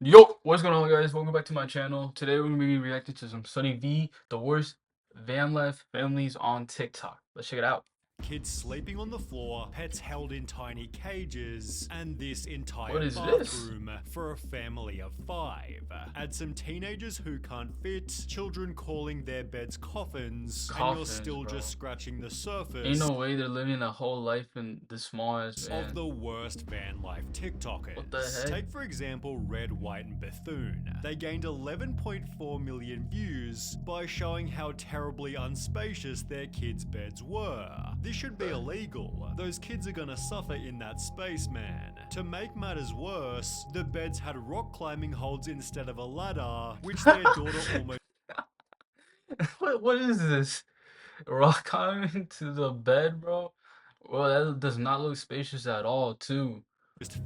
Yo, what's going on, guys? Welcome back to my channel. Today we're gonna be reacting to some Sunny V, the worst van life families on TikTok. Let's check it out. Kids sleeping on the floor, pets held in tiny cages, and this entire What is this? bathroom for a family of 5. Add some teenagers who can't fit, children calling their beds coffins, and you're still Bro. just scratching the surface. Ain't no way they're living a whole life in this small ass van. Of the worst van life TikTokers. What the heck? Take for example Red, White, and Bethune. They gained 11.4 million views by showing how terribly unspacious their kids' beds were. This should be illegal. Those kids are gonna suffer in that space, man. To make matters worse, the beds had rock climbing holds instead of a ladder, which their daughter almost what is this? Rock climbing to the bed, bro? Well, that does not look spacious at all, too.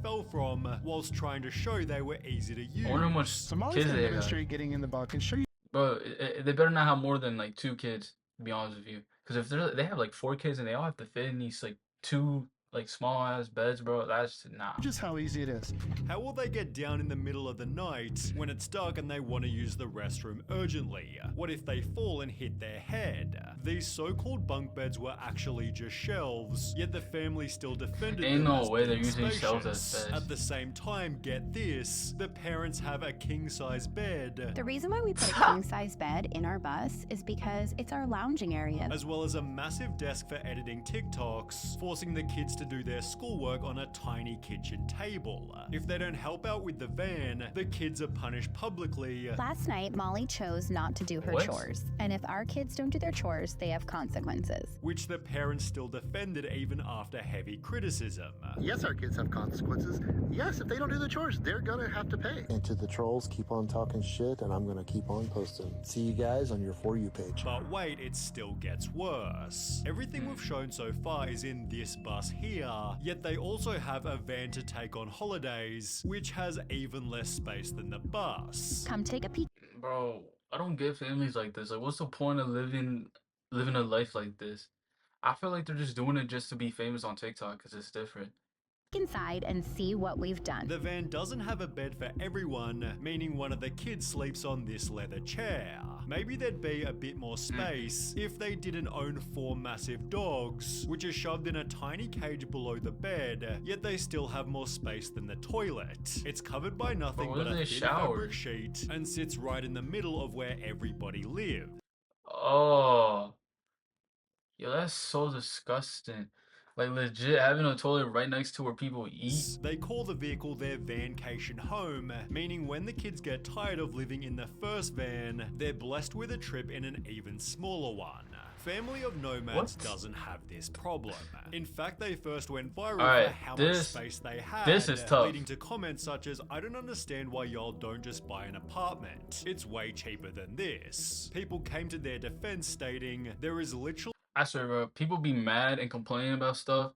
fell from whilst trying to show they were easy to use. I wonder how much Somali's kids gonna they got. demonstrate getting in the box and show you. Bro, they better not have more than like 2 kids, to be honest with you. Because if they have like 4 kids and they all have to fit in these like 2 like small ass beds, bro, that's nah. Just how easy it is. How will they get down in the middle of the night when it's dark and they want to use the restroom urgently? What if they fall and hit their head? These so-called bunk beds were actually just shelves, yet the family still defended Ain't them no as way they're being using shelves spacious. as beds. At the same time, get this, the parents have a king-size bed. The reason why we put a king-size bed in our bus is because it's our lounging area. As well as a massive desk for editing TikToks, forcing the kids to do their schoolwork on a tiny kitchen table. If they don't help out with the van, the kids are punished publicly. Last night, Molly chose not to do her chores, and if our kids don't do their chores, they have consequences. Which the parents still defended even after heavy criticism. Yes, our kids have consequences. Yes, if they don't do the chores, they're gonna have to pay. And to the trolls, keep on talking shit, and I'm gonna keep on posting. See you guys on your For You page. But wait, it still gets worse. Everything we've shown so far is in this bus here, yet they also have a van to take on holidays, which has even less space than the bus. Come take a peek Bro, I don't get families like this. Like, what's the point of living a life like this? I feel like they're just doing it just to be famous on TikTok because it's different. inside and see what we've done. The van doesn't have a bed for everyone, meaning one of the kids sleeps on this leather chair. Maybe there'd be a bit more space if they didn't own 4 massive dogs, which are shoved in a tiny cage below the bed, yet they still have more space than the toilet. It's covered by nothing but a thin fabric sheet and sits right in the middle of where everybody lives. Oh, yo, that's so disgusting. Like, legit having a toilet right next to where people eat. They call the vehicle their vancation home, meaning when the kids get tired of living in the first van, they're blessed with a trip in an even smaller one. Family of Nomads doesn't have this problem. In fact, they first went viral for how much space they had, leading to comments such as, "I don't understand why y'all don't just buy an apartment. It's way cheaper than this." People came to their defense stating, "There is literally..." I swear, bro, people be mad and complaining about stuff,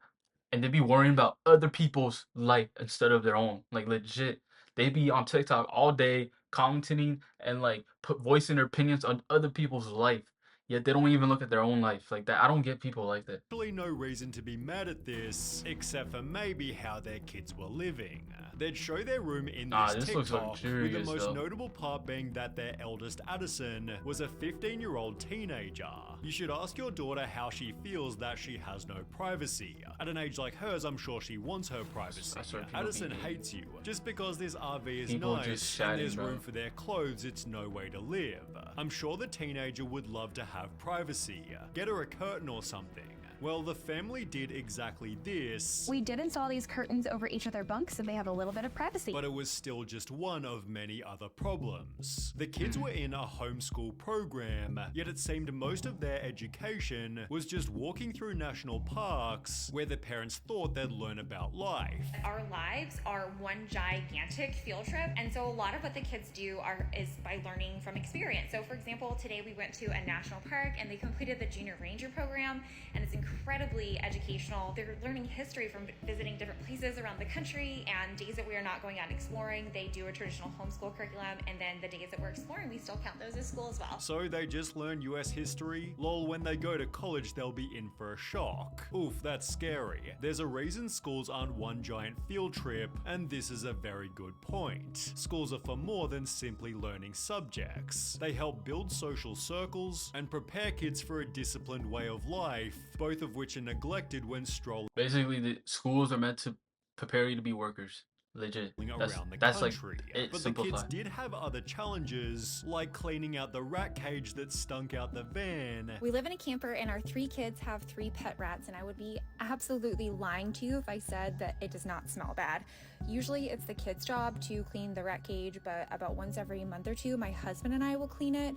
and they be worrying about other people's life instead of their own. Like, legit, they be on TikTok all day commenting and like voicing their opinions on other people's life. Yet they don't even look at their own life like that. I don't get people like that. Really no reason to be mad at this, except for maybe how their kids were living. They'd show their room in this TikTok, with the most notable part being that their eldest Addison was a 15-year-old teenager. You should ask your daughter how she feels that she has no privacy. At an age like hers, I'm sure she wants her privacy. Addison hates you. Just because this RV is nice and there's room for their clothes, it's no way to live. I'm sure the teenager would love to have privacy. Get her a curtain or something. Well, the family did exactly this. We did install these curtains over each of their bunks so they have a little bit of privacy. But it was still just one of many other problems. The kids were in a homeschool program, yet it seemed most of their education was just walking through national parks where the parents thought they'd learn about life. Our lives are one gigantic field trip, and so a lot of what the kids do is by learning from experience. So for example, today we went to a national park and they completed the junior ranger program, and it's incredible incredibly educational. They're learning history from visiting different places around the country, and days that we are not going out and exploring, they do a traditional homeschool curriculum, and then the days that we're exploring, we still count those as school as well. So they just learn US history? Lol, when they go to college, they'll be in for a shock. Oof, that's scary. There's a reason schools aren't one giant field trip, and this is a very good point. Schools are for more than simply learning subjects. They help build social circles and prepare kids for a disciplined way of life, both of which are neglected when strolling. Basically, the schools are meant to prepare you to be workers. Legit. Around the that's country. Like it. But Simplified. the kids did have other challenges, like cleaning out the rat cage that stunk out the van. We live in a camper and our 3 kids have 3 pet rats, and I would be absolutely lying to you if I said that it does not smell bad. Usually it's the kids' job to clean the rat cage, but about once every month or 2, my husband and I will clean it,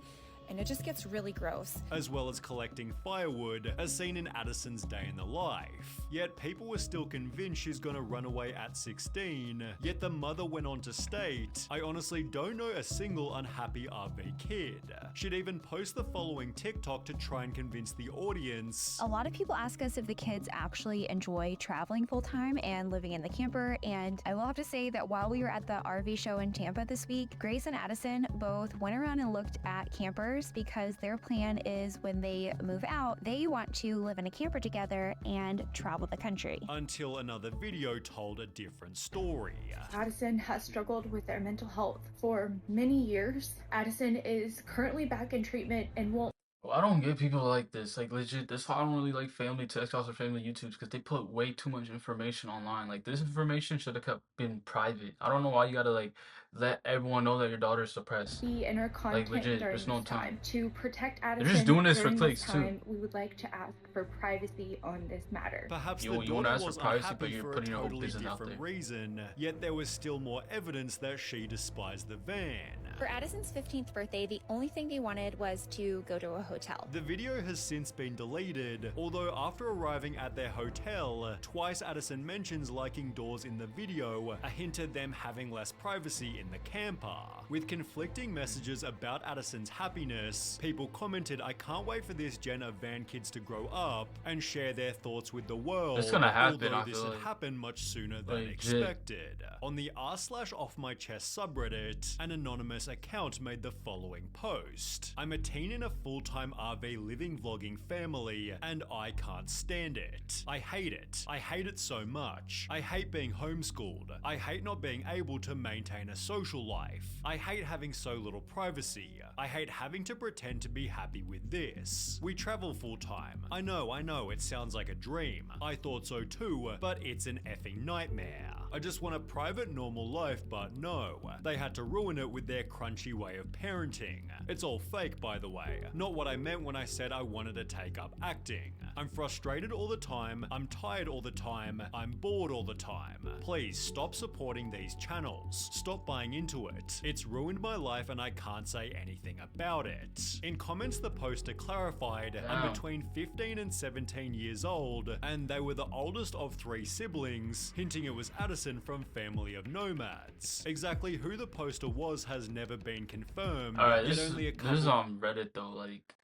and it just gets really gross. As well as collecting firewood, as seen in Addison's day in the life. Yet people were still convinced she's gonna run away at 16, yet the mother went on to state, "I honestly don't know a single unhappy RV kid." She'd even post the following TikTok to try and convince the audience. A lot of people ask us if the kids actually enjoy traveling full time and living in the camper, and I will have to say that while we were at the RV show in Tampa this week, Grace and Addison both went around and looked at campers because their plan is when they move out, they want to live in a camper together and travel the country. Until another video told a different story. Addison has struggled with their mental health for many years. Addison is currently back in treatment and won't. Well, I don't get people like this. Like, legit, that's why I don't really like family TikToks or family YouTubes, because they put way too much information online. Like, this information should have been private. I don't know why you gotta, like, let everyone know that your daughter's depressed. Be in our content like, legit, during there's no this time. time. To protect Addison, They're just doing this for during clicks, time, too. we would like to ask for privacy on this matter. Perhaps You the wanna daughter ask for was privacy, but unhappy you're for a putting your whole totally business out different there. reason, yet there was still more evidence that she despised the van. For Addison's 15th birthday, the only thing they wanted was to go to a hotel. The video has since been deleted, although after arriving at their hotel, twice Addison mentions liking doors in the video, a hint at them having less privacy in the camper. With conflicting messages about Addison's happiness, people commented, "I can't wait for this gen of van kids to grow up and share their thoughts with the world." It's gonna happen, although I this feel had like. happened much sooner than Legit. expected. On the r/offmychest subreddit, an anonymous account made the following post. "I'm a teen in a full-time RV living vlogging family, and I can't stand it. I hate it. I hate it so much. I hate being homeschooled. I hate not being able to maintain a social life. I hate having so little privacy. I hate having to pretend to be happy with this. We travel full-time. I know, it sounds like a dream. I thought so too, but it's an effing nightmare. I just want a private, normal life, but no. They had to ruin it with their crunchy way of parenting. It's all fake, by the way. Not what I meant when I said I wanted to take up acting. I'm frustrated all the time. I'm tired all the time. I'm bored all the time. Please stop supporting these channels. Stop buying into it. It's ruined my life and I can't say anything about it." In comments, the poster clarified, "I'm between 15 and 17 years old, and they were the oldest of 3 siblings," hinting it was Addison from Family of Nomads. Exactly who the poster was has never been confirmed. Alright, yet this only a is couple on Reddit, though. Like,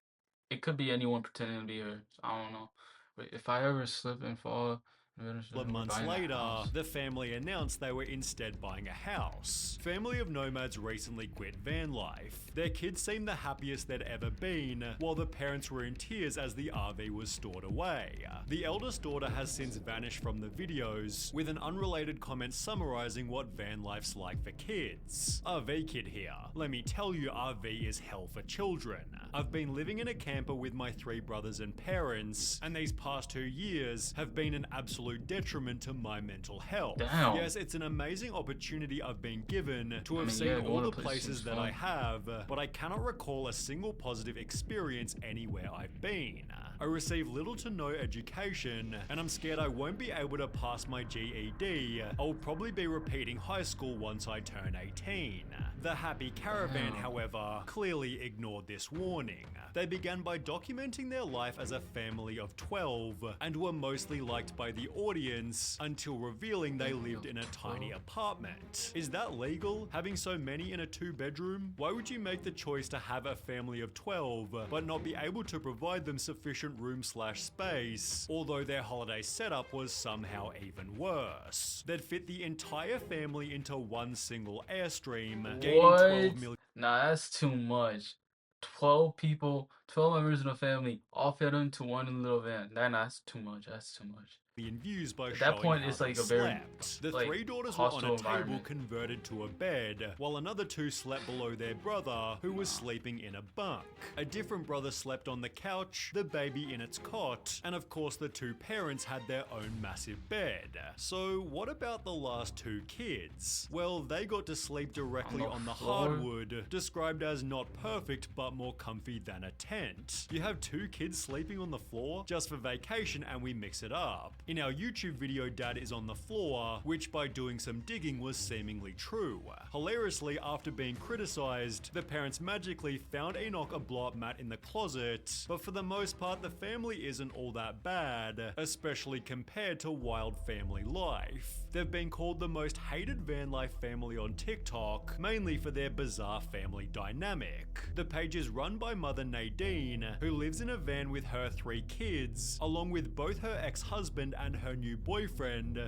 it could be anyone pretending to be her. So I don't know. But if I ever slip and fall, couple of months later, the family announced they were instead buying a house. Family of Nomads recently quit van life. Their kids seemed the happiest they'd ever been, while the parents were in tears as the RV was stored away. The eldest daughter has since vanished from the videos, with an unrelated comment summarizing what van life's like for kids. "RV kid here. Let me tell you, RV is hell for children. I've been living in a camper with my 3 brothers and parents, and these past 2 years have been an absolute detriment to my mental health. Damn. Yes, it's an amazing opportunity I've been given to have seen all the places that I have, but I cannot recall a single positive experience anywhere I've been. I receive little to no education, and I'm scared I won't be able to pass my GED. I'll probably be repeating high school once I turn 18. The Happy Caravan, however, clearly ignored this warning. They began by documenting their life as a family of 12, and were mostly liked by the audience until revealing they lived in a tiny apartment. Is that legal? Having so many in a 2-bedroom? Why would you make the choice to have a family of 12, but not be able to provide them sufficient sufficient room/space, although their holiday setup was somehow even worse. They'd fit the entire family into one single Airstream, gaining 12 million. Nah, that's too much. 12 people, 12 members in a family, all fit into one little van. That's too much. That's too much. Views by At that showing point, how it's they like a very slept. The three daughters were on a table converted to a bed, while another two slept below their brother, who was sleeping in a bunk. A different brother slept on the couch, the baby in its cot, and of course the two parents had their own massive bed. So what about the last two kids? Well, they got to sleep directly on the hardwood, described as not perfect but more comfy than a tent. You have two kids sleeping on the floor just for vacation and we mix it up. In our YouTube video, Dad is on the floor, which by doing some digging was seemingly true. Hilariously, after being criticized, the parents magically found Enoch a blow-up mat in the closet, but for the most part the family isn't all that bad, especially compared to wild family life. They've been called the most hated van life family on TikTok, mainly for their bizarre family dynamic. The page is run by mother Nadine, who lives in a van with her 3 kids, along with both her ex-husband and her new boyfriend.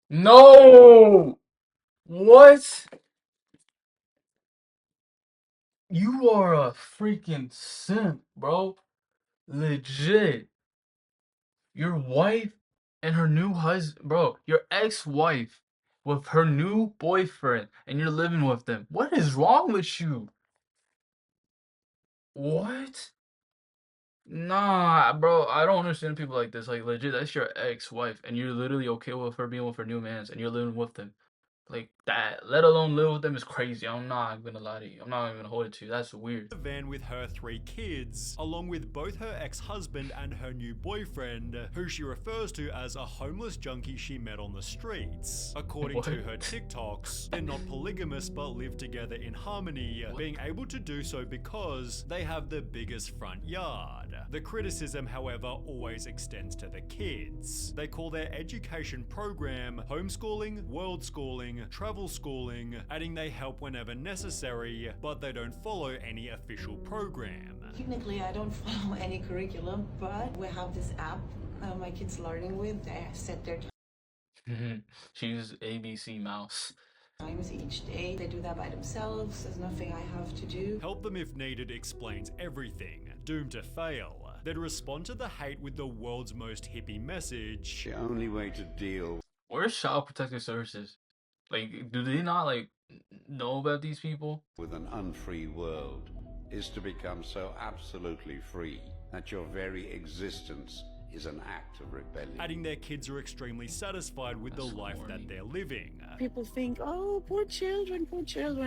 No! What? You are a freaking simp, bro. Legit. Your wife and her new husband, bro, your ex-wife with her new boyfriend, and you're living with them. What is wrong with you? What? Nah, bro, I don't understand people like this. Like, legit, that's your ex-wife, and you're literally okay with her being with her new mans, and you're living with them. Like that, let alone live with them, is crazy. I'm not gonna lie to you. I'm not even gonna hold it to you. That's weird. A van with her 3 kids, along with both her ex-husband and her new boyfriend, who she refers to as a homeless junkie she met on the streets. According to her TikToks, they're not polygamous but live together in harmony, being able to do so because they have the biggest front yard. The criticism, however, always extends to the kids. They call their education program homeschooling, world schooling, travel schooling, adding they help whenever necessary, but they don't follow any official program. Technically, I don't follow any curriculum, but we have this app my kids learning with. They set their She uses ABC Mouse. times each day. They do that by themselves. There's nothing I have to do. Help them if needed explains everything. Doomed to fail. They'd respond to the hate with the world's most hippie message. The only way to deal. Where's Child Protective Services? Like, do they not, like, know about these people? With an unfree world is to become so absolutely free that your very existence is an act of rebellion. Adding their kids are extremely satisfied with the life that they're living. People think, oh, poor children.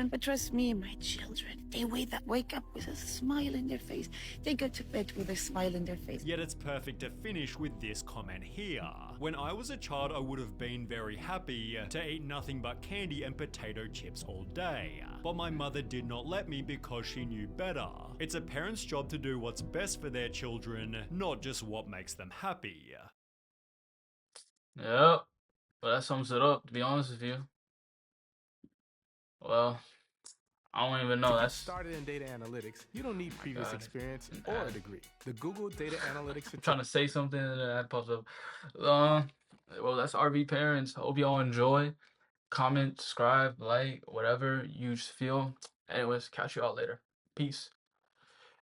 But trust me, my children, they wake up with a smile in their face. They go to bed with a smile in their face. Yet it's perfect to finish with this comment here. When I was a child, I would have been very happy to eat nothing but candy and potato chips all day. But my mother did not let me because she knew better. It's a parent's job to do what's best for their children, not just what makes them happy. Yep. Well, that sums it up, to be honest with you. Well, I don't even know. To get That's started in data analytics, you don't need previous experience or a degree. The Google Data Analytics. I'm trying to say something and that pops up. Well, that's RV Parents. Hope y'all enjoy. Comment, subscribe, like, whatever you feel. Anyways, catch you all later. Peace.